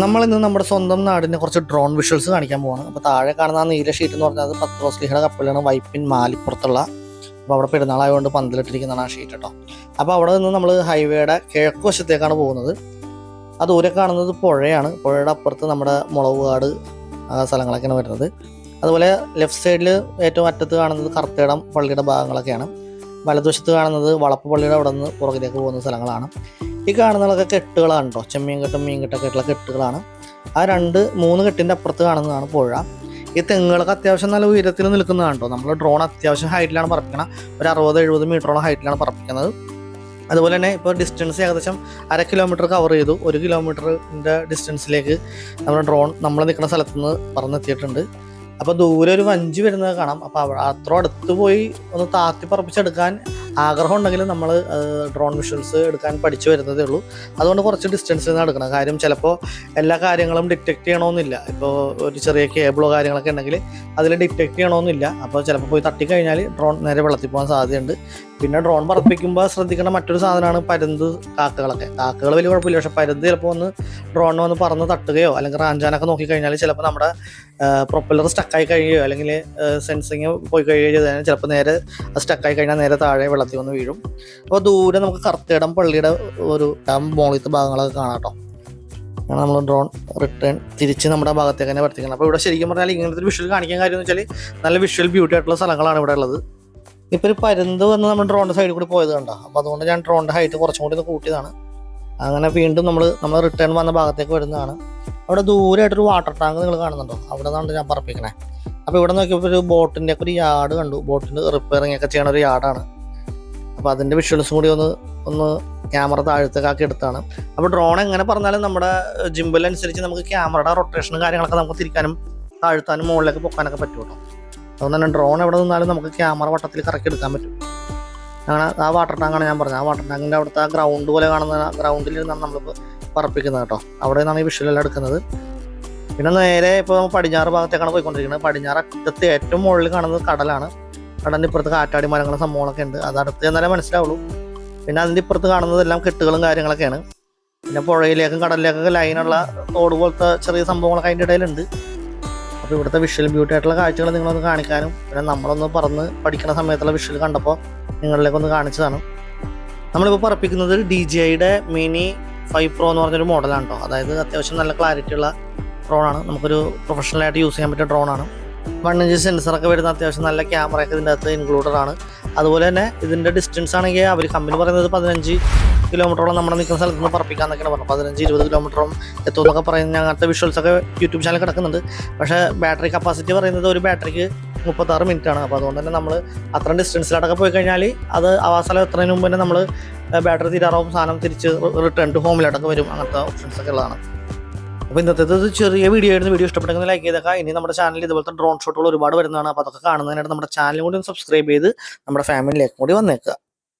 നമ്മൾ ഇന്ന് നമ്മുടെ സ്വന്തം നാടിനെ കുറച്ച് ഡ്രോൺ വിഷ്വൽസ് കാണിക്കാൻ പോവാണ്. അപ്പോൾ താഴെ കാണുന്ന ആ നീല ഷീറ്റ് എന്ന് പറഞ്ഞാൽ അത് പത്രോസ്ലിഹയുടെ കപ്പലാണ്, വൈപ്പിൻ മാലിപ്പുറത്തുള്ള. അപ്പോൾ അവിടെ പെരുന്നാളായതുകൊണ്ട് പന്തലിട്ടിരിക്കുന്നതാണ് ആ ഷീറ്റ് കേട്ടോ. അപ്പോൾ അവിടെ നിന്ന് നമ്മൾ ഹൈവേയുടെ കിഴക്ക് വശത്തേക്കാണ് പോകുന്നത്. ആ ദൂരെ കാണുന്നത് പുഴയാണ്. പുഴയുടെ അപ്പുറത്ത് നമ്മുടെ മുളകുകാട് ആ സ്ഥലങ്ങളൊക്കെയാണ് വരുന്നത്. അതുപോലെ ലെഫ്റ്റ് സൈഡിൽ ഏറ്റവും അറ്റത്ത് കാണുന്നത് കർത്തേടം പള്ളിയുടെ ഭാഗങ്ങളൊക്കെയാണ്. വലതുവശത്ത് കാണുന്നത് വളപ്പ് പള്ളിയുടെ അവിടെ നിന്ന് പുറകിലേക്ക് പോകുന്ന സ്ഥലങ്ങളാണ്. ഈ കാണുന്നതൊക്കെ കെട്ടുകളാണ് കേട്ടോ. ചെമ്മീൻ കെട്ടും മീൻ കെട്ടൊക്കെ ആയിട്ടുള്ള കെട്ടുകളാണ്. ആ 2-3 കെട്ടിൻ്റെ അപ്പുറത്ത് കാണുന്നതാണ് പുഴ. ഈ തെങ്ങുകളൊക്കെ അത്യാവശ്യം നല്ല ഉയരത്തിൽ നിൽക്കുന്നതാണ് കേട്ടോ. നമ്മൾ ഡ്രോൺ അത്യാവശ്യം ഹൈറ്റിലാണ് പറപ്പിക്കണം. ഒരു 60-70 മീറ്ററോളം ഹൈറ്റിലാണ് പറപ്പിക്കുന്നത്. അതുപോലെ തന്നെ ഇപ്പോൾ ഡിസ്റ്റൻസ് ഏകദേശം 1/2 കിലോമീറ്റർ കവർ ചെയ്തു. 1 കിലോമീറ്ററിൻ്റെ ഡിസ്റ്റൻസിലേക്ക് നമ്മുടെ ഡ്രോൺ നമ്മൾ നിൽക്കുന്ന സ്ഥലത്തുനിന്ന് പറന്നെത്തിയിട്ടുണ്ട്. അപ്പോൾ ദൂരെ ഒരു വഞ്ചി വരുന്നത് കാണാം. അപ്പോൾ അത്ര അടുത്ത് പോയി ഒന്ന് താത്തി പറപ്പിച്ചെടുക്കാൻ ആഗ്രഹം ഉണ്ടെങ്കിൽ നമ്മൾ ഡ്രോൺ വിഷ്വൽസ് എടുക്കാൻ പഠിച്ചു വരുന്നതേ ഉള്ളൂ. അതുകൊണ്ട് കുറച്ച് ഡിസ്റ്റൻസിൽ നിന്ന് എടുക്കണം. കാര്യം ചിലപ്പോൾ എല്ലാ കാര്യങ്ങളും ഡിറ്റക്ട് ചെയ്യണമെന്നില്ല. ഇപ്പോൾ ഒരു ചെറിയ കേബിളോ കാര്യങ്ങളൊക്കെ ഉണ്ടെങ്കിൽ അതിൽ ഡിറ്റക്ട് ചെയ്യണമെന്നില്ല. അപ്പോൾ ചിലപ്പോൾ പോയി തട്ടിക്കഴിഞ്ഞാൽ ഡ്രോൺ നേരെ വെള്ളത്തിൽ പോകാൻ സാധ്യതയുണ്ട്. പിന്നെ ഡ്രോൺ പറപ്പിക്കുമ്പോൾ ശ്രദ്ധിക്കേണ്ട മറ്റൊരു സാധനമാണ് പരുന്ത്, കാക്കകളൊക്കെ. കാക്കകൾ വലിയ കുഴപ്പമില്ല, പക്ഷേ പരുന്ത് ചിലപ്പോൾ ഒന്ന് ഡ്രോണിന് വന്ന് പറന്ന് തട്ടുകയോ അല്ലെങ്കിൽ റാഞ്ചാനൊക്കെ നോക്കിക്കഴിഞ്ഞാൽ ചിലപ്പോൾ നമ്മുടെ പ്രൊപ്പല്ലർ സ്റ്റക്കായി കഴിയുകയോ അല്ലെങ്കിൽ സെൻസിങ് പോയി കഴിയുകയോ ചെയ്താൽ ചിലപ്പോൾ നേരെ സ്റ്റക്കായി കഴിഞ്ഞാൽ നേരെ താഴെ വെള്ളത്തിൽ വന്ന് വീഴും. അപ്പോൾ ദൂരെ നമുക്ക് കർത്തേടം പള്ളിയുടെ ഒരു മോളിത്തെ ഭാഗങ്ങളൊക്കെ കാണാം കേട്ടോ. അങ്ങനെ നമ്മൾ ഡ്രോൺ റിട്ടേൺ തിരിച്ച് നമ്മുടെ ഭാഗത്തേക്ക് തന്നെ വർത്തിക്കണം. അപ്പോൾ ഇവിടെ ശരിക്കും പറഞ്ഞാൽ ഇങ്ങനത്തെ ഒരു വിഷ്വൽ കാണിക്കാൻ കാര്യം എന്ന് വെച്ചാൽ നല്ല വിഷ്വൽ ബ്യൂട്ടി ആയിട്ടുള്ള സ്ഥലങ്ങളാണ് ഇവിടെ ഉള്ളത്. ഇപ്പോൾ ഒരു പരുന്ത് വന്ന് നമ്മൾ ഡ്രോണിൻ്റെ സൈഡിൽ കൂടി പോയത് കണ്ടോ. അപ്പോൾ അതുകൊണ്ട് ഞാൻ ഡ്രോണിൻ്റെ ഹൈറ്റ് കുറച്ചും കൂടി ഒന്ന് കൂട്ടിയതാണ്. അങ്ങനെ വീണ്ടും നമ്മൾ റിട്ടേൺ വന്ന ഭാഗത്തേക്ക് വരുന്നതാണ്. അവിടെ ദൂരമായിട്ടൊരു വാട്ടർ ടാങ്ക് നിങ്ങൾ കാണുന്നുണ്ടോ, അവിടെ നിന്നാണ് ഞാൻ പറപ്പിക്കണേ. അപ്പോൾ ഇവിടെ നോക്കിയപ്പോൾ ഒരു ബോട്ടിൻ്റെ ഒക്കെ ഒരു യാർഡ് കണ്ടു. ബോട്ടിൻ്റെ റിപ്പയറിംഗ് ഒക്കെ ചെയ്യണ ഒരു യാർഡാണ്. അപ്പോൾ അതിൻ്റെ വിഷ്വൽസും കൂടി ഒന്ന് ക്യാമറ താഴത്തേക്കാക്കി എടുത്താണ്. അപ്പോൾ ഡ്രോൺ എങ്ങനെ പറഞ്ഞാലും നമ്മുടെ ജിമ്പിൾ അനുസരിച്ച് നമുക്ക് ക്യാമറയുടെ റൊട്ടേഷനും കാര്യങ്ങളൊക്കെ നമുക്ക് തിരിക്കാനും താഴ്ത്താനും മുകളിലേക്ക് പൊക്കാനൊക്കെ പറ്റും കേട്ടോ. അതുകൊണ്ട് തന്നെ ഡ്രോൺ എവിടെ നിന്നാലും നമുക്ക് ക്യാമറ വട്ടത്തിൽ കറക്കി എടുക്കാൻ പറ്റും. അങ്ങനെ ആ വാട്ടർ ടാങ്കാണ് ഞാൻ പറഞ്ഞത്. ആ വാട്ടർ ടാങ്കിൻ്റെ അവിടുത്തെ ആ ഗ്രൗണ്ട് പോലെ കാണുന്ന ഗ്രൗണ്ടിൽ നിന്നാണ് നമ്മളിപ്പോൾ പറപ്പിക്കുന്നത് കേട്ടോ. അവിടെ നിന്നാണ് ഈ വിഷ്വലെല്ലാം എടുക്കുന്നത്. പിന്നെ നേരെ ഇപ്പോൾ പടിഞ്ഞാറ് ഭാഗത്തേക്കാണ് പോയിക്കൊണ്ടിരിക്കുന്നത്. പടിഞ്ഞാറ് അറ്റത്ത് ഏറ്റവും മുകളിൽ കാണുന്നത് കടലാണ്. കടലിൻ്റെ ഇപ്പുറത്ത് കാറ്റാടി മരങ്ങളും സംഭവങ്ങളൊക്കെ ഉണ്ട്. അത് അടുത്ത് ചെന്നാലേ മനസ്സിലാവുള്ളൂ. പിന്നെ അതിൻ്റെ ഇപ്പുറത്ത് കാണുന്നതെല്ലാം കെട്ടുകളും കാര്യങ്ങളൊക്കെയാണ്. പിന്നെ പുഴയിലേക്കും കടലിലേക്കൊക്കെ ലൈനുള്ള തോട് പോലത്തെ ചെറിയ സംഭവങ്ങളൊക്കെ അതിൻ്റെ ഇടയിലുണ്ട്. അപ്പോൾ ഇവിടുത്തെ വിഷ്വൽ ബ്യൂട്ടി ആയിട്ടുള്ള കാഴ്ചകൾ നിങ്ങളൊന്ന് കാണിക്കാനും പിന്നെ നമ്മളൊന്ന് പറന്ന് പഠിക്കുന്ന സമയത്തുള്ള വിഷ്വൽ കണ്ടപ്പോൾ നിങ്ങളിലേക്കൊന്ന് കാണിച്ചതാണ്. നമ്മളിപ്പോൾ പറപ്പിക്കുന്നത് DJIയുടെ മിനി 5 Pro എന്ന് പറഞ്ഞൊരു മോഡലാണ് കേട്ടോ. അതായത് അത്യാവശ്യം നല്ല ക്ലാരിറ്റി ഉള്ള ഡ്രോണാണ്. നമുക്കൊരു പ്രൊഫഷണലായിട്ട് യൂസ് ചെയ്യാൻ പറ്റിയ ഡ്രോണാണ്. 1 ഇഞ്ച് സെൻസറൊക്കെ വരുന്ന അത്യാവശ്യം നല്ല ക്യാമറയൊക്കെ ഇതിൻ്റെ അകത്ത് ഇൻക്ലൂഡഡാണ്. അതുപോലെ തന്നെ ഇതിൻ്റെ ഡിസ്റ്റൻസ് ആണെങ്കിൽ അവർ കമ്പനി പറയുന്നത് 15 കിലോമീറ്ററോളം നമ്മുടെ നിൽക്കുന്ന സ്ഥലത്ത് നിന്ന് പറപ്പിക്കാമെന്നൊക്കെയാണ് പറഞ്ഞത്. 15-20 കിലോമീറ്ററോളം എത്തുമെന്നൊക്കെ പറയുന്നത്. അങ്ങനത്തെ വിഷ്വൽസൊക്കെ യൂട്യൂബ് ചാനൽ കിടക്കുന്നുണ്ട്. പക്ഷേ ബാറ്ററി കപ്പാസിറ്റി പറയുന്നത് ഒരു ബാറ്ററിക്ക് 36 മിനിറ്റാണ്. അപ്പോൾ അതുകൊണ്ട് തന്നെ നമ്മൾ അത്ര ഡിസ്റ്റൻസിലോട്ടൊക്കെ പോയി കഴിഞ്ഞാൽ അത് ആ സ്ഥലം എത്തുന്നതിന് മുമ്പ് തന്നെ നമ്മൾ ബാറ്ററി തീരാറാവും, സാധനം തിരിച്ച് റിട്ടേൺ ടു ഹോമിലോട്ടൊക്കെ വരും. അങ്ങനത്തെ ഓപ്ഷൻസൊക്കെ ഉള്ളതാണ്. അപ്പോൾ ഇന്നത്തെ ചെറിയ വീഡിയോ ആയിരുന്നു. വീഡിയോ ഇഷ്ടപ്പെട്ടെങ്കിൽ ലൈക്ക് ചെയ്തേക്കാം. ഇനി നമ്മുടെ ചാനലിൽ ഇതുപോലത്തെ ഡ്രോൺ ഷോട്ടുകൾ ഒരുപാട് വരുന്നതാണ്. അപ്പോൾ അതൊക്കെ കാണുന്നതിനായിട്ട് നമ്മുടെ ചാനലും കൂടി ഒന്ന് സബ്സ്ക്രൈബ് ചെയ്ത് നമ്മുടെ ഫാമിലിയിലേക്ക് കൂടി വന്നേക്കുക.